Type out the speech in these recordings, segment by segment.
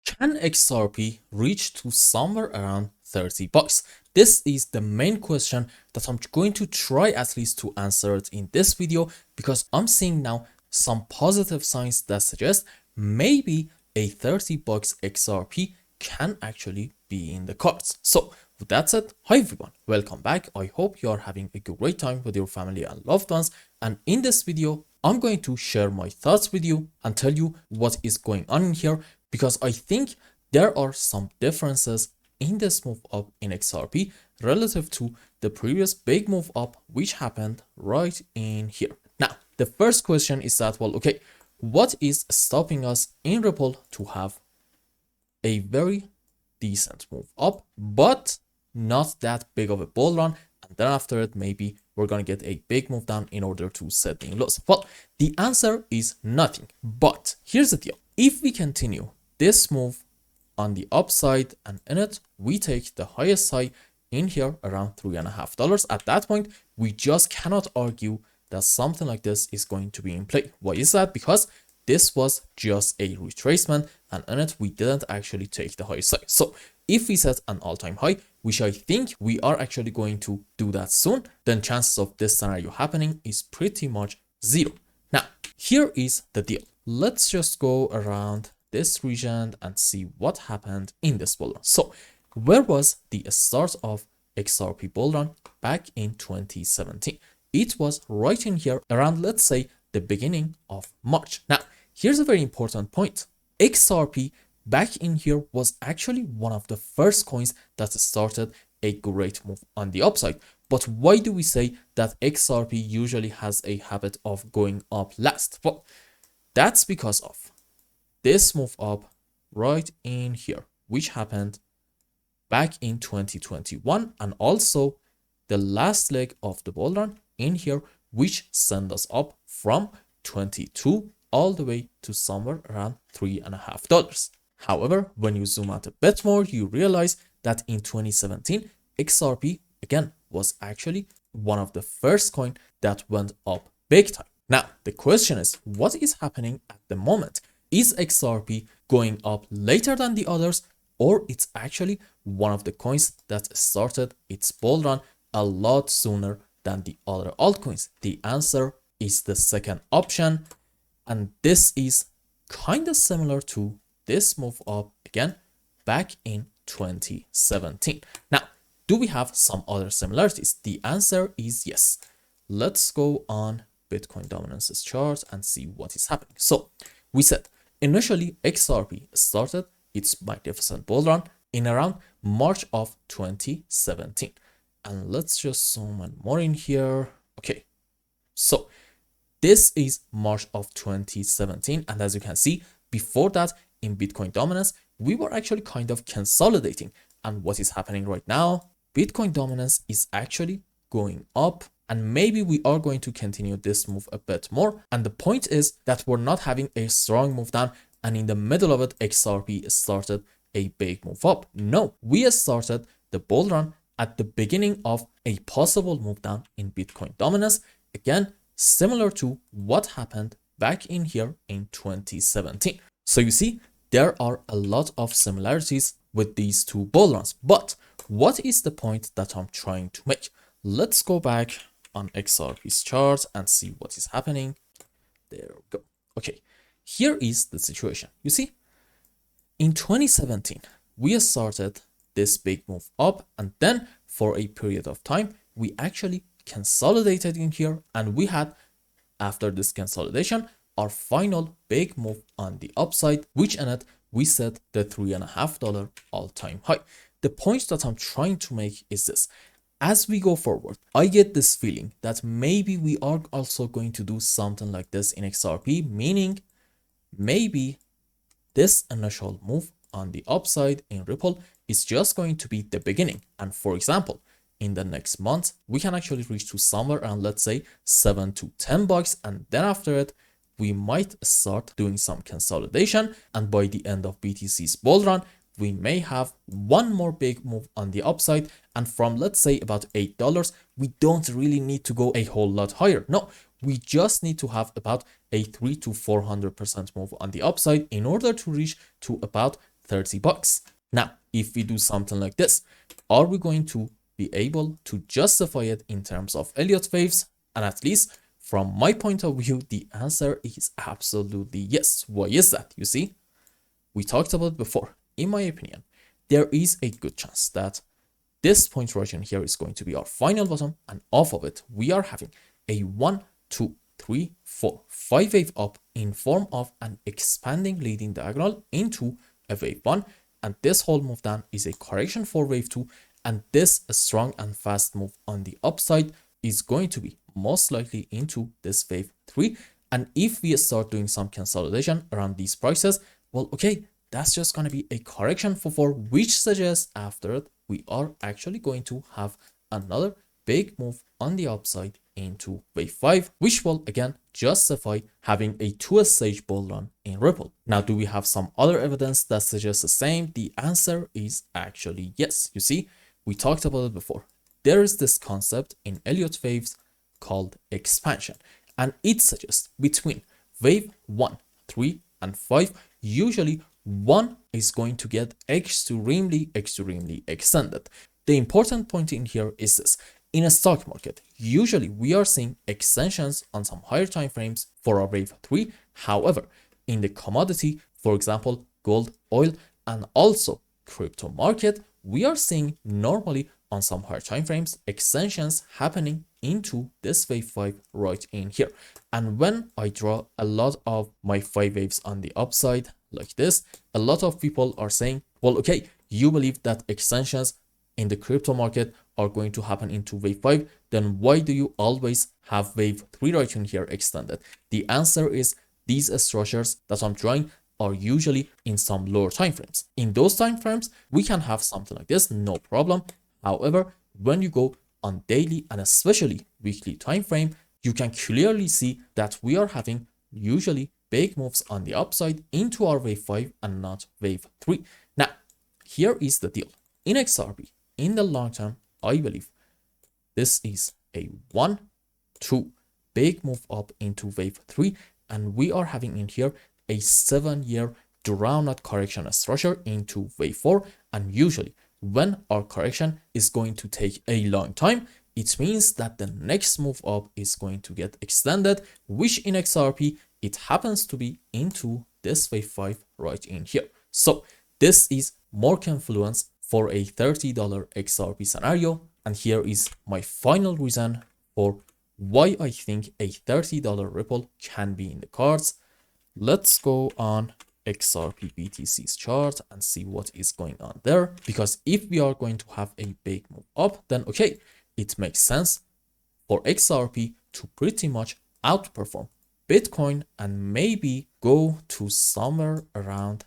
Can XRP reach to somewhere around 30 bucks? This is the main question that I'm going to try at least to answer it in this video, because I'm seeing now some positive signs that suggest maybe a 30 bucks XRP can actually be in the cards. So with that said, hi everyone, welcome back. I hope you are having a great time with your family and loved ones. And in this video, I'm going to share my thoughts with you and tell you what is going on in here, because I think there are some differences in this move up in XRP relative to the previous big move up which happened right in here. Now, the first question is that, well, okay, what is stopping us in Ripple to have a very decent move up, but not that big of a bull run, and then after it, maybe we're going to get a big move down in order to set the lows? Well, the answer is nothing, but here's the deal. If we continue this move on the upside and in it, we take the highest high in here around $3.50. At that point, we just cannot argue that something like this is going to be in play. Why is that? Because this was just a retracement, and in it, we didn't actually take the highest high. So if we set an all-time high, which I think we are actually going to do that soon, then chances of this scenario happening is pretty much zero. Now, here is the deal. Let's just go around this region and see what happened in this bull run. So where was the start of XRP bull run back in 2017? It was right in here around, let's say, the beginning of March. Now, here's a very important point. XRP back in here was actually one of the first coins that started a great move on the upside. But why do we say that XRP usually has a habit of going up last? Well, that's because of this move up right in here, which happened back in 2021, and also the last leg of the bull run in here, which sent us up from 22 all the way to somewhere around $3.50. However, when you zoom out a bit more, you realize that in 2017, XRP again was actually one of the first coin that went up big time. Now, the question is, what is happening at the moment? Is XRP going up later than the others, or it's actually one of the coins that started its bull run a lot sooner than the other altcoins? The answer is the second option, and this is kind of similar to this move up again back in 2017. Now, do we have some other similarities? The answer is yes. Let's go on Bitcoin dominance's chart and see what is happening. So we said initially XRP started its magnificent bull run in around March of 2017. And let's just zoom in more in here. Okay, so this is March of 2017. And as you can see, before that in Bitcoin dominance, we were actually kind of consolidating. And what is happening right now? Bitcoin dominance is actually going up, and maybe we are going to continue this move a bit more. And the point is that we're not having a strong move down, and in the middle of it, XRP started a big move up. No, we started the bull run at the beginning of a possible move down in Bitcoin dominance. Again, similar to what happened back in here in 2017. So you see, there are a lot of similarities with these two bull runs. But what is the point that I'm trying to make? Let's go back on XRP's chart and see what is happening. There we go. Okay, here is the situation. You see, in 2017, we started this big move up, and then for a period of time, we actually consolidated in here, and we had, after this consolidation, our final big move on the upside, which in it, we set the $3.50 all-time high. The point that I'm trying to make is this. As we go forward, I get this feeling that maybe we are also going to do something like this in XRP, meaning maybe this initial move on the upside in Ripple is just going to be the beginning. And for example, in the next month, we can actually reach to somewhere around, let's say, 7 to 10 bucks. And then after it, we might start doing some consolidation. And by the end of BTC's bull run, we may have one more big move on the upside. And from, let's say, about $8, we don't really need to go a whole lot higher. No, we just need to have about a 300 to 400% move on the upside in order to reach to about 30 bucks. Now, if we do something like this, are we going to be able to justify it in terms of Elliott waves? And at least from my point of view, the answer is absolutely yes. Why is that? You see, we talked about it before. In my opinion, there is a good chance that this point right in here is going to be our final bottom, and off of it, we are having a 1, 2, 3, 4, 5 wave up in form of an expanding leading diagonal into a wave 1, and this whole move down is a correction for wave 2, and this strong and fast move on the upside is going to be most likely into this wave 3. And if we start doing some consolidation around these prices, well, okay, that's just going to be a correction for 4, which suggests after it, we are actually going to have another big move on the upside into wave 5, which will again justify having a 2-stage bull run in Ripple. Now, do we have some other evidence that suggests the same? The answer is actually yes. You see, we talked about it before. There is this concept in Elliott waves called expansion, and it suggests between wave 1, 3, and 5, usually 1 is going to get extremely extended. The important point in here is this. In a stock market, usually we are seeing extensions on some higher time frames for our wave 3. However, in the commodity, for example, gold, oil, and also crypto market, we are seeing normally on some higher time frames extensions happening into this wave 5 right in here. And when I draw a lot of my 5 waves on the upside like this, a lot of people are saying, well, okay, you believe that extensions in the crypto market are going to happen into wave 5, then why do you always have wave 3 right in here extended? The answer is these structures that I'm drawing are usually in some lower time frames. In those time frames, we can have something like this, no problem. However, when you go on daily and especially weekly time frame, you can clearly see that we are having usually big moves on the upside into our wave 5 and not wave 3. Now, here is the deal. In XRP, in the long term, I believe this is a 1, 2 big move up into wave 3, and we are having in here a 7-year drawn out correction structure into wave 4. And usually when our correction is going to take a long time, it means that the next move up is going to get extended, which in XRP, it happens to be into this wave 5 right in here. So this is more confluence for a $30 XRP scenario. And here is my final reason for why I think a $30 Ripple can be in the cards. Let's go on XRP BTC's chart and see what is going on there. Because if we are going to have a big move up, then okay, it makes sense for XRP to pretty much outperform Bitcoin and maybe go to somewhere around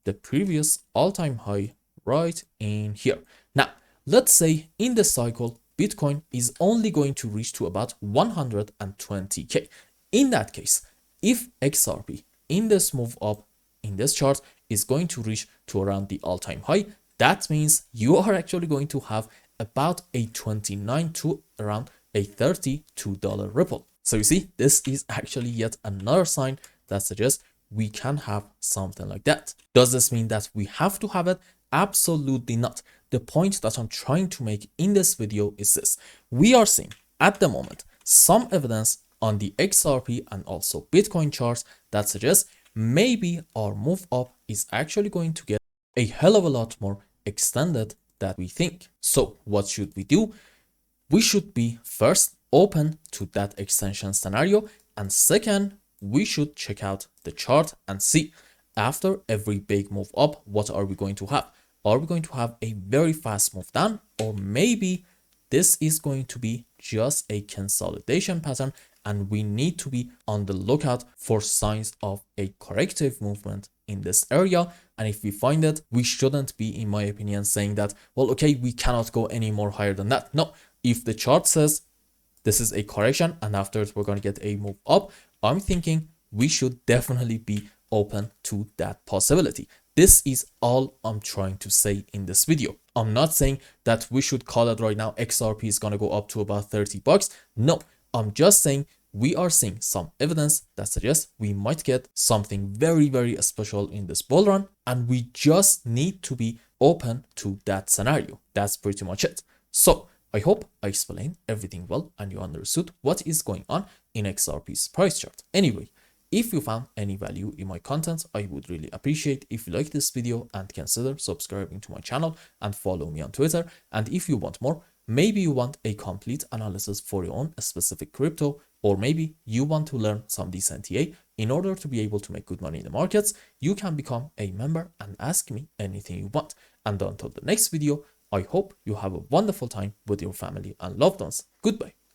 the previous all-time high right in here. Now, let's say in the cycle, Bitcoin is only going to reach to about 120K. In that case, if XRP in this move up in this chart is going to reach to around the all-time high, that means you are actually going to have about a 29 to around a $32 Ripple. So you see, this is actually yet another sign that suggests we can have something like that. Does this mean that we have to have it? Absolutely not. The point that I'm trying to make in this video is this. We are seeing at the moment some evidence on the XRP and also Bitcoin charts that suggests maybe our move up is actually going to get a hell of a lot more extended than we think. So what should we do? We should be first open to that extension scenario, and second, we should check out the chart and see after every big move up, what are we going to have? Are we going to have a very fast move down, or maybe this is going to be just a consolidation pattern and we need to be on the lookout for signs of a corrective movement in this area? And if we find it, we shouldn't be, in my opinion, saying that, well, okay, we cannot go any more higher than that. No, if the chart says this is a correction and afterwards we're going to get a move up, I'm thinking we should definitely be open to that possibility. This is all I'm trying to say in this video. I'm not saying that we should call it right now XRP is going to go up to about $30. No, I'm just saying we are seeing some evidence that suggests we might get something very, very special in this bull run, and we just need to be open to that scenario. That's pretty much it. So I hope I explained everything well and you understood what is going on in XRP's price chart. Anyway, if you found any value in my content, I would really appreciate if you like this video and consider subscribing to my channel and follow me on Twitter. And if you want more, maybe you want a complete analysis for your own specific crypto, or maybe you want to learn some decent TA in order to be able to make good money in the markets, you can become a member and ask me anything you want. And until the next video, I hope you have a wonderful time with your family and loved ones. Goodbye.